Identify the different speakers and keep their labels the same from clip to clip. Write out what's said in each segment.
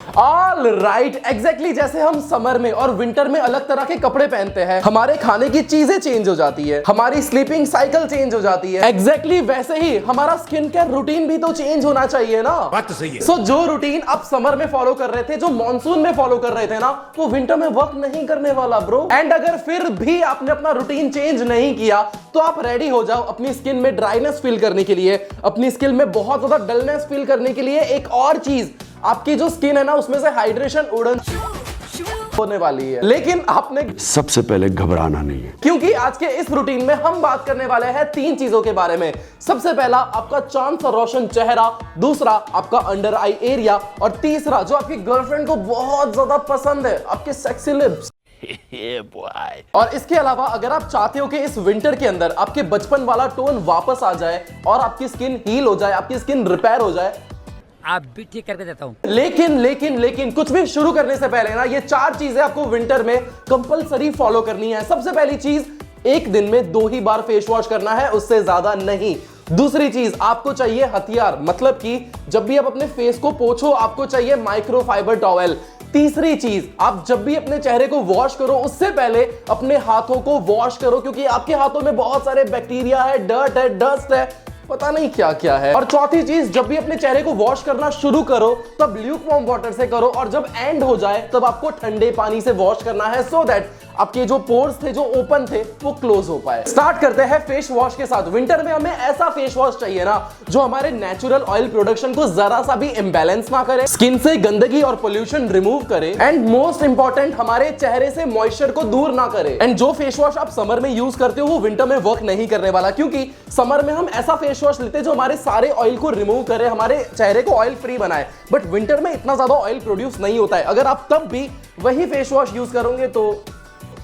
Speaker 1: All right, exactly जैसे हम summer में और विंटर में अलग तरह के कपड़े पहनते हैं, हमारे खाने की चीजें चेंज हो जाती है, हमारी स्लीपिंग साइकिल चेंज हो जाती है, एग्जैक्टली वैसे ही हमारा स्किन केयर रूटीन भी तो चेंज होना चाहिए ना।
Speaker 2: बात तो सही है।
Speaker 1: सो जो रूटीन आप समर में फॉलो कर रहे थे, जो मॉनसून में फॉलो कर रहे थे ना, वो विंटर में वर्क नहीं करने वाला ब्रो। एंड अगर फिर भी आपने अपना रूटीन चेंज नहीं किया तो आप रेडी हो जाओ अपनी स्किन में ड्राइनेस फील करने के लिए, अपनी स्किन में बहुत ज्यादा डलनेस फील करने के लिए। एक और चीज, आपकी जो स्किन है ना उसमें से हाइड्रेशन उड़न होने वाली है, लेकिन आपने
Speaker 2: सबसे पहले घबराना नहीं है,
Speaker 1: क्योंकि आज के इस रूटीन में हम बात करने वाले हैं 3 चीजों के बारे में। सबसे पहला आपका चांद सा रोशन चेहरा, दूसरा आपका अंडर आई एरिया, और तीसरा जो आपकी गर्लफ्रेंड को बहुत ज्यादा पसंद है, आपके सेक्सी लिप्स। और इसके अलावा अगर आप चाहते हो कि इस विंटर के अंदर आपके बचपन वाला टोन वापस आ जाए और आपकी स्किन हील हो जाए, आपकी स्किन रिपेयर हो जाए,
Speaker 3: आप भी ठीक करके देता हूं।
Speaker 1: लेकिन कुछ भी शुरू करने से पहले ना ये 4 चीजें आपको विंटर में कंपलसरी फॉलो करनी है। सबसे पहली चीज, एक दिन में 2 ही बार फेस वॉश करना है, उससे ज्यादा नहीं। दूसरी चीज, आपको चाहिए हथियार, मतलब कि जब भी आप अपने फेस को पोंछो आपको चाहिए माइक्रोफाइबर टॉवेल। तीसरी चीज, आप जब भी अपने चेहरे को वॉश करो उससे पहले अपने हाथों को वॉश करो, क्योंकि आपके हाथों में बहुत सारे बैक्टीरिया है, डर्ट है, डस्ट है, पता नहीं क्या क्या है। और चौथी चीज, जब भी अपने चेहरे को वॉश करना शुरू करो तब ल्यूकवार्म वाटर से करो, और जब एंड हो जाए तब आपको ठंडे पानी से वॉश करना है, सो दैट आपके जो पोर्स थे जो ओपन थे वो क्लोज हो पाए। स्टार्ट करते हैं फेस वॉश के साथ। विंटर में हमें ऐसा फेस वॉश चाहिए ना जो हमारे नेचुरल ऑयल प्रोडक्शन को जरा सा भी इम्बैलेंस ना करे, स्किन से गंदगी और पोल्यूशन रिमूव करे, एंड मोस्ट इंपॉर्टेंट हमारे चेहरे से मॉइस्चर को दूर ना करे। एंड जो फेस वॉश आप समर में यूज करते हो वो विंटर में वर्क नहीं करने वाला, क्योंकि समर में हम ऐसा फेस वॉश लेते हैं जो हमारे सारे ऑयल को रिमूव करे, हमारे चेहरे को ऑयल फ्री बनाए, बट विंटर में इतना ज्यादा ऑयल प्रोड्यूस नहीं होता है। अगर आप तब भी वही फेस वॉश यूज करोगे तो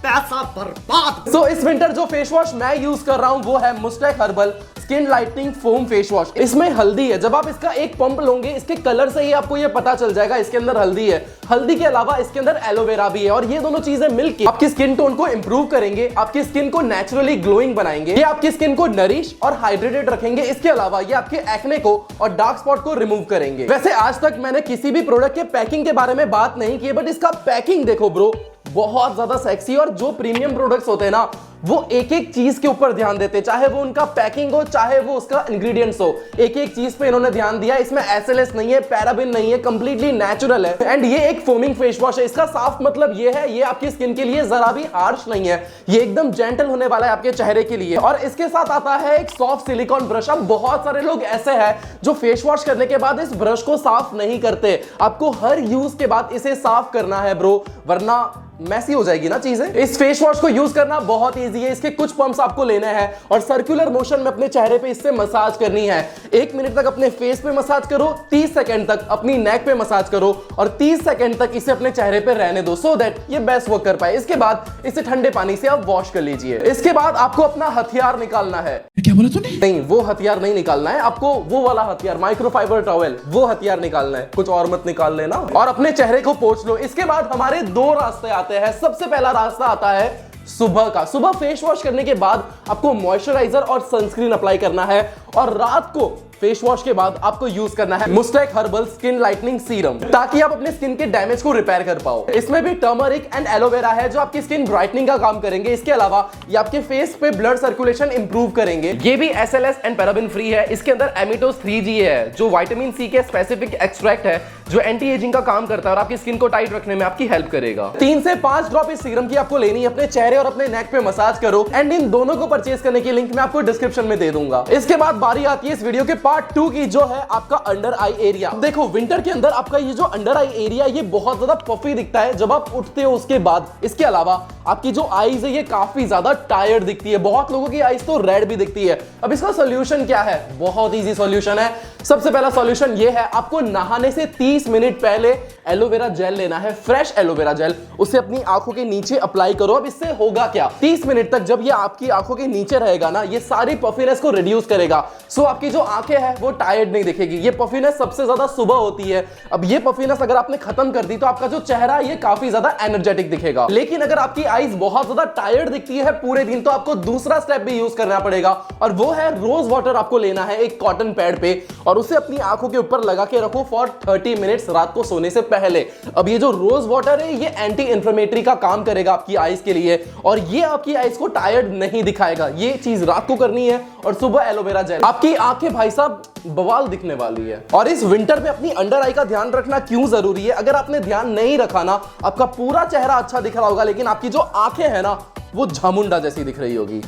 Speaker 2: पैसा बर्बाद।
Speaker 1: सो इस विंटर जो फेस वॉश मैं यूज कर रहा हूं वो है Moustache herbal skin lightening foam face wash. इसमें हल्दी है, जब आप इसका एक पंप लोगे इसके कलर से ही आपको ये पता चल जाएगा इसके अंदर हल्दी है। हल्दी के अलावा इसके अंदर एलोवेरा भी है, और ये दोनों चीजें मिलकर आपकी स्किन टोन को इंप्रूव करेंगे, आपकी स्किन को नेचुरली ग्लोइंग बनाएंगे, ये आपकी स्किन को नरिश और हाइड्रेटेड रखेंगे। इसके अलावा ये आपके एक्ने को और डार्क स्पॉट को रिमूव करेंगे। वैसे आज तक मैंने किसी भी प्रोडक्ट के पैकिंग के बारे में बात नहीं की, बट इसका पैकिंग देखो ब्रो, बहुत ज्यादा सेक्सी। और जो प्रीमियम प्रोडक्ट्स होते हैं ना वो एक एक चीज के ऊपर ध्यान देते हैं, चाहे वो उनका पैकिंग हो चाहे वो उसका इंग्रेडिएंट्स हो, एक एक चीज पे इन्होंने ध्यान दिया। इसमें एसएलएस नहीं है, पैराबिन नहीं है, कंप्लीटली नेचुरल है। एंड ये एक फोमिंग फेस वॉश है। इसका साफ मतलब ये है, ये आपकी स्किन के लिए जरा भी हार्श नहीं है, ये एकदम जेंटल होने वाला है आपके चेहरे के लिए। और इसके साथ आता है एक सॉफ्ट सिलिकॉन ब्रश। अब बहुत सारे लोग ऐसे हैं जो फेस वॉश करने के बाद इस ब्रश को साफ नहीं करते। आपको हर यूज के बाद इसे साफ करना है ब्रो, वरना मैसी हो जाएगी ना चीजें। इस फेस वॉश को यूज करना बहुत इजी है। इसके कुछ पंप्स आपको लेने हैं और सर्कुलर मोशन में अपने चेहरे पे इससे मसाज करनी है। 1 मिनट तक अपने फेस पे मसाज करो, 30 सेकंड तक अपनी नेक पे मसाज करो, और 30 सेकंड तक इसे अपने चेहरे पे रहने दो, सो दैट ये बेस्ट वर्क कर पाए। इसके बाद इसे ठंडे पानी से आप वॉश कर लीजिए। इसके बाद आपको अपना हथियार निकालना है।
Speaker 2: क्या बोला तूने?
Speaker 1: नहीं, वो हथियार नहीं निकालना है आपको, वो वाला हथियार माइक्रोफाइबर टॉवेल, वो हथियार निकालना है, कुछ और मत निकाल लेना। और अपने चेहरे को पोंछ लो। इसके बाद हमारे 2 रास्ते आते हैं। सबसे पहला रास्ता आता है सुबह का। सुबह फेस वॉश करने के बाद आपको मॉइस्चराइजर और सनस्क्रीन अप्लाई करना है, और रात को फेस वॉश के बाद आपको यूज करना है Moustache herbal skin lightening serum, ताकि आप अपने स्किन के डैमेज को रिपेयर कर पाओ। इसमें भी टर्मरिक एंड एलोवेरा है जो आपकी स्किन ब्राइटनिंग का काम करेंगे। इसके अलावा ये आपके फेस पे ब्लड सर्कुलेशन इंप्रूव करेंगे। ये भी एसएलएस एंड पैराबिन फ्री है। इसके अंदर एमिटोस 3G है जो विटामिन सी के स्पेसिफिक एक्सट्रैक्ट है जो एंटी एजिंग का काम करता है और आपकी स्किन को टाइट रखने में आपकी हेल्प करेगा। 3 से 5 ड्रॉप इस सीरम की आपको लेनी है, अपने चेहरे और अपने नेक पे मसाज करो। एंड इन दोनों को परचेज करने की लिंक मैं आपको डिस्क्रिप्शन में दे दूंगा। इसके बाद बारी आती है इस वीडियो के पार्ट 2 की, जो है आपका अंडर आई एरिया। देखो विंटर के अंदर आपका ये जो अंडर आई एरिया ये बहुत ज्यादा पफी दिखता है जब आप उठते हो उसके बाद। इसके अलावा आपकी जो आईज है ये काफी ज्यादा टायर्ड दिखती है, बहुत लोगों की आईज तो रेड भी दिखती है। अब इसका सॉल्यूशन क्या है? बहुत इजी सॉल्यूशन है। सबसे पहला सॉल्यूशन ये है, आपको नहाने से 30 मिनट पहले एलोवेरा जेल लेना है, फ्रेश एलोवेरा जेल, उसे अपनी आंखों के नीचे अप्लाई करो। अब इससे होगा क्या, 30 मिनट तक जब ये आपकी आंखों के नीचे रहेगा ना, ये सारी पफीनेस को रिड्यूस करेगा। सो आपकी जो आंखें आंखें हैं वो टायर्ड नहीं दिखेगी। ये पफीनेस सबसे ज्यादा सुबह होती है। अब ये पफीनेस अगर आपने खत्म कर दी तो आपका जो चेहरा है ये काफी ज्यादा एनर्जेटिक दिखेगा। लेकिन अगर आपकी आईज बहुत ज्यादा टायर्ड दिखती है पूरे दिन तो आपको दूसरा स्टेप भी यूज करना पड़ेगा और वो है रोज वाटर आपको लेना है एक कॉटन पैड पे और उसे अपनी आंखों के ऊपर लगा के रखो फॉर 30 मिनट्स रात को सोने से पहले। अब ये जो रोज वाटर है ये एंटी इंफ्लेमेटरी का काम करेगा आपकी आईज के लिए और ये आपकी आईज को टायर्ड नहीं दिखाएगा। ये चीज रात को करनी है और सुबह एलोवेरा जेल। आपकी आंखें भाई साहब बवाल दिखने वाली है। और इस विंटर में अपनी अंडर आई का ध्यान रखना क्यों जरूरी है? अगर आपने ध्यान नहीं रखा ना आपका पूरा चेहरा अच्छा दिख रहा होगा लेकिन आपकी जो आंखें हैं ना वो झामुंडा जैसी दिख रही होगी।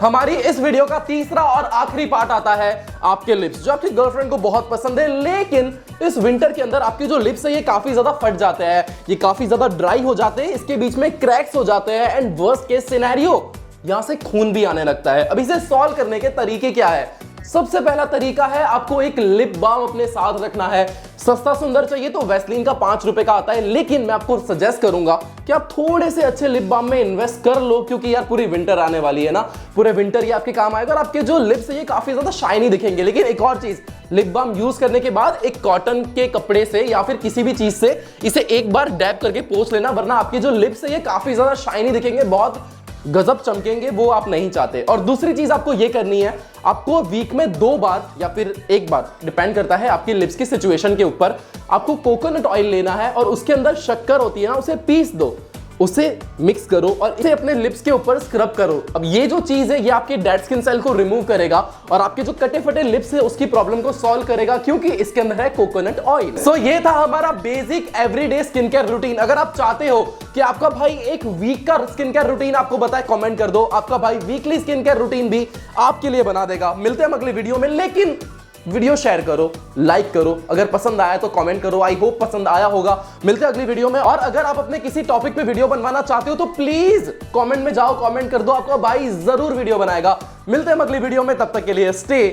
Speaker 1: हमारी इस वीडियो का तीसरा और आखिरी पार्ट आता है आपके लिप्स, जो आपकी गर्लफ्रेंड को बहुत पसंद है लेकिन इस विंटर के अंदर आपके जो लिप्स है ये काफी ज्यादा फट जाते हैं, ये काफी ज्यादा ड्राई हो जाते हैं, इसके बीच में क्रैक्स हो जाते हैं एंड वर्स्ट केस सिनेरियो यहां से खून भी आने लगता है। अब इसे सॉल्व करने के तरीके क्या है? सबसे पहला तरीका है आपको एक लिप बाम अपने साथ रखना है। सस्ता सुंदर चाहिए तो वैसलीन का 5 रुपए का आता है लेकिन मैं आपको सजेस्ट करूंगा कि आप थोड़े से अच्छे लिप बाम में इन्वेस्ट कर लो क्योंकि यार पूरी विंटर आने वाली है ना, पूरे विंटर ये आपके काम आएगा और आपके जो लिप्स है ये काफी ज्यादा शाइनी दिखेंगे। लेकिन एक और चीज, लिप बाम यूज करने के बाद एक कॉटन के कपड़े से या फिर किसी भी चीज से इसे एक बार डैप करके पोंछ लेना वरना आपके जो लिप्स है ये काफी ज्यादा शाइनी दिखेंगे, बहुत गजब चमकेंगे, वो आप नहीं चाहते। और दूसरी चीज आपको ये करनी है, आपको वीक में 2 बार या फिर 1 बार, डिपेंड करता है आपकी लिप्स की सिचुएशन के ऊपर, आपको कोकोनट ऑयल लेना है और उसके अंदर शक्कर होती है ना उसे पीस दो, उसे मिक्स करो और इसे अपने लिप्स के ऊपर स्क्रब करो। अब ये जो चीज है ये आपके डेड स्किन सेल को रिमूव करेगा और आपके जो कटे फटे लिप्स है उसकी प्रॉब्लम को सॉल्व करेगा क्योंकि इसके अंदर है कोकोनट ऑयल। सो ये था हमारा basic everyday skin care routine. अगर आप चाहते हो कि आपका भाई एक वीक का स्किन केयर रूटीन आपको बताए, कमेंट कर दो, आपका भाई वीकली स्किन केयर रूटीन भी आपके लिए बना देगा। मिलते हैं अगली वीडियो में, लेकिन वीडियो शेयर करो, लाइक करो, अगर पसंद आया तो कमेंट करो। आई होप पसंद आया होगा। मिलते हैं अगली वीडियो में और अगर आप अपने किसी टॉपिक पे वीडियो बनवाना चाहते हो तो प्लीज कमेंट में जाओ, कमेंट कर दो, आपका भाई जरूर वीडियो बनाएगा। मिलते हैं अगली वीडियो में, तब तक के लिए स्टे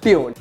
Speaker 1: ट्यून्ड।